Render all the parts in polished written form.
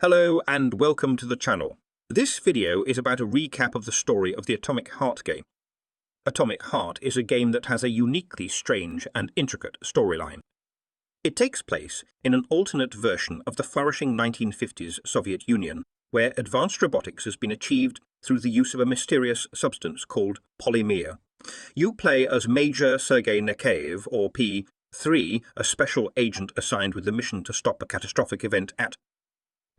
Hello and welcome to the channel. This video is about a recap of the story of the Atomic Heart game. Atomic Heart is a game that has a uniquely strange and intricate storyline. It takes place in an alternate version of the flourishing 1950s Soviet Union, where advanced robotics has been achieved through the use of a mysterious substance called Polymer. You play as Major Sergey Nechaev, or P3, a special agent assigned with the mission to stop a catastrophic event at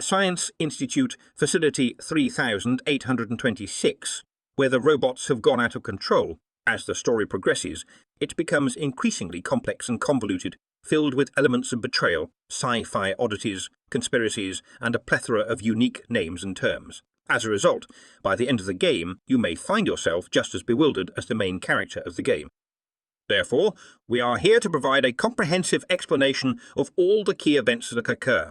Science Institute Facility 3826, where the robots have gone out of control. As the story progresses, it becomes increasingly complex and convoluted, filled with elements of betrayal, sci-fi oddities, conspiracies, and a plethora of unique names and terms. As a result, by the end of the game, you may find yourself just as bewildered as the main character of the game. Therefore, we are here to provide a comprehensive explanation of all the key events that occur.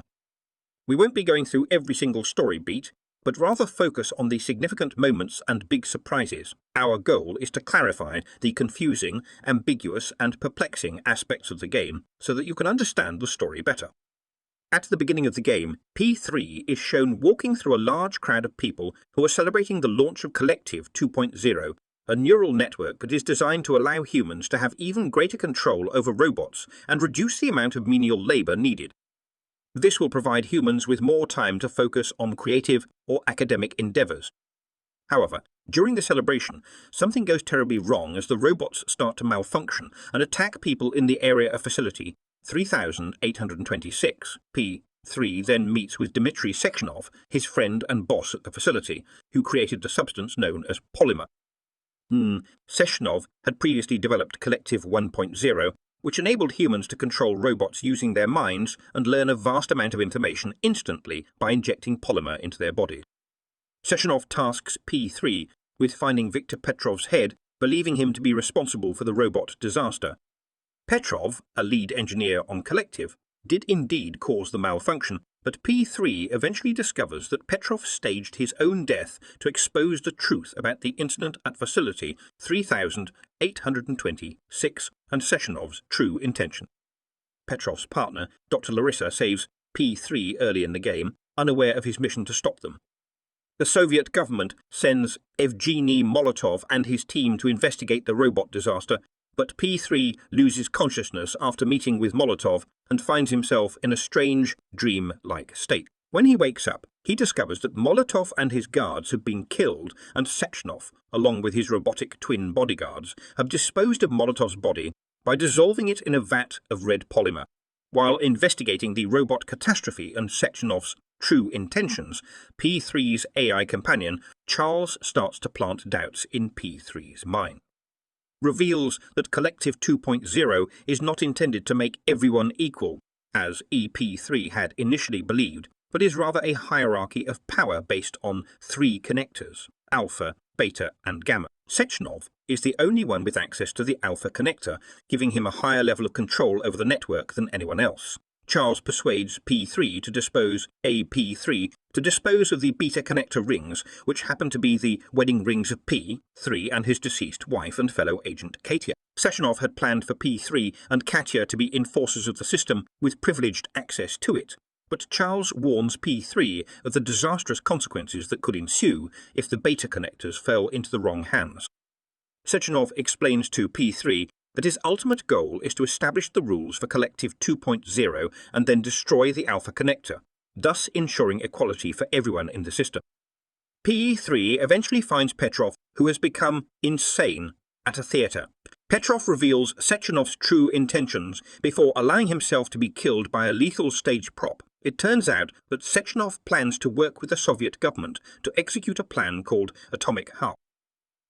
We won't be going through every single story beat, but rather focus on the significant moments and big surprises. Our goal is to clarify the confusing, ambiguous, and perplexing aspects of the game so that you can understand the story better. At the beginning of the game, P3 is shown walking through a large crowd of people who are celebrating the launch of Collective 2.0, a neural network that is designed to allow humans to have even greater control over robots and reduce the amount of menial labor needed. This will provide humans with more time to focus on creative or academic endeavors. However, during the celebration, something goes terribly wrong as the robots start to malfunction and attack people in the area of facility 3826. P3 then meets with Dmitry Sechenov, his friend and boss at the facility, who created the substance known as Polymer. Sechenov had previously developed Collective 1.0, which enabled humans to control robots using their minds and learn a vast amount of information instantly by injecting polymer into their bodies. Sechenov tasks P3 with finding Viktor Petrov's head, believing him to be responsible for the robot disaster. Petrov, a lead engineer on Collective, did indeed cause the malfunction, but P3 eventually discovers that Petrov staged his own death to expose the truth about the incident at Facility 3826 and Sechenov's true intention. Petrov's partner, Dr. Larissa, saves P3 early in the game, unaware of his mission to stop them. The Soviet government sends Evgeny Molotov and his team to investigate the robot disaster, but P3 loses consciousness after meeting with Molotov and finds himself in a strange, dream-like state. When he wakes up, he discovers that Molotov and his guards have been killed, and Sechenov, along with his robotic twin bodyguards, have disposed of Molotov's body by dissolving it in a vat of red polymer. While investigating the robot catastrophe and Sechenov's true intentions, P3's AI companion, Charles, starts to plant doubts in P3's mind. Reveals that Collective 2.0 is not intended to make everyone equal, as EP3 had initially believed, but is rather a hierarchy of power based on 3 connectors, alpha, beta, and gamma. Sechenov is the only one with access to the alpha connector, giving him a higher level of control over the network than anyone else. Charles persuades P3 to dispose of the beta connector rings, which happen to be the wedding rings of P3 and his deceased wife and fellow agent Katya. Sechenov had planned for P3 and Katya to be enforcers of the system with privileged access to it, but Charles warns P3 of the disastrous consequences that could ensue if the beta connectors fell into the wrong hands. Sechenov explains to P3 that his ultimate goal is to establish the rules for Collective 2.0 and then destroy the alpha connector, thus ensuring equality for everyone in the system. P3 eventually finds Petrov, who has become insane, at a theatre. Petrov reveals Sechenov's true intentions before allowing himself to be killed by a lethal stage prop. It turns out that Sechenov plans to work with the Soviet government to execute a plan called Atomic Heart.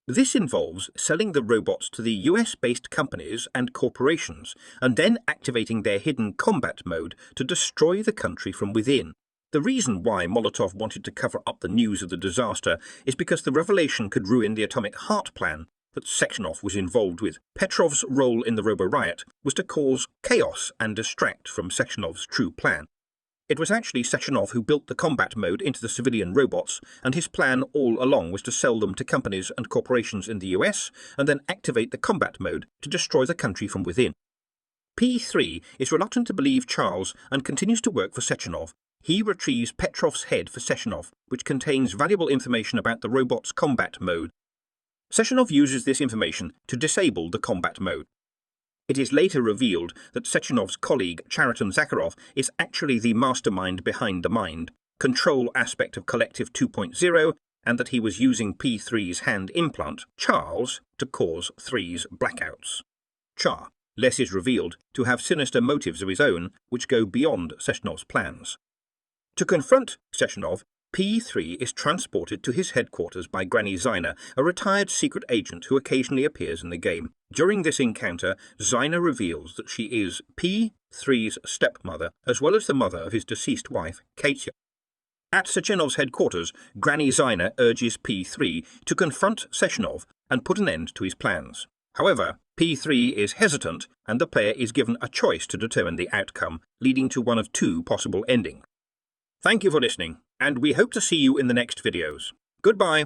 This involves selling the robots to the US-based companies and corporations, and then activating their hidden combat mode to destroy the country from within. The reason why Molotov wanted to cover up the news of the disaster is because the revelation could ruin the Atomic Heart plan that Sechenov was involved with. Petrov's role in the robo-riot was to cause chaos and distract from Sechenov's true plan. It was actually Sechenov who built the combat mode into the civilian robots, and his plan all along was to sell them to companies and corporations in the US and then activate the combat mode to destroy the country from within. P3 is reluctant to believe Charles and continues to work for Sechenov, he retrieves Petrov's head for Sechenov, which contains valuable information about the robot's combat mode. Sechenov uses this information to disable the combat mode. It is later revealed that Sechenov's colleague Chariton Zakharov is actually the mastermind behind the mind, control aspect of Collective 2.0, and that he was using P3's hand implant, Charles, to cause 3's blackouts. Char, less is revealed to have sinister motives of his own which go beyond Sechenov's plans. To confront Sechenov, P3 is transported to his headquarters by Granny Zyna, a retired secret agent who occasionally appears in the game. During this encounter, Zyna reveals that she is P3's stepmother, as well as the mother of his deceased wife, Katya. At Sechenov's headquarters, Granny Zyna urges P3 to confront Sechenov and put an end to his plans. However, P3 is hesitant, and the player is given a choice to determine the outcome, leading to one of two possible endings. Thank you for listening, and we hope to see you in the next videos. Goodbye.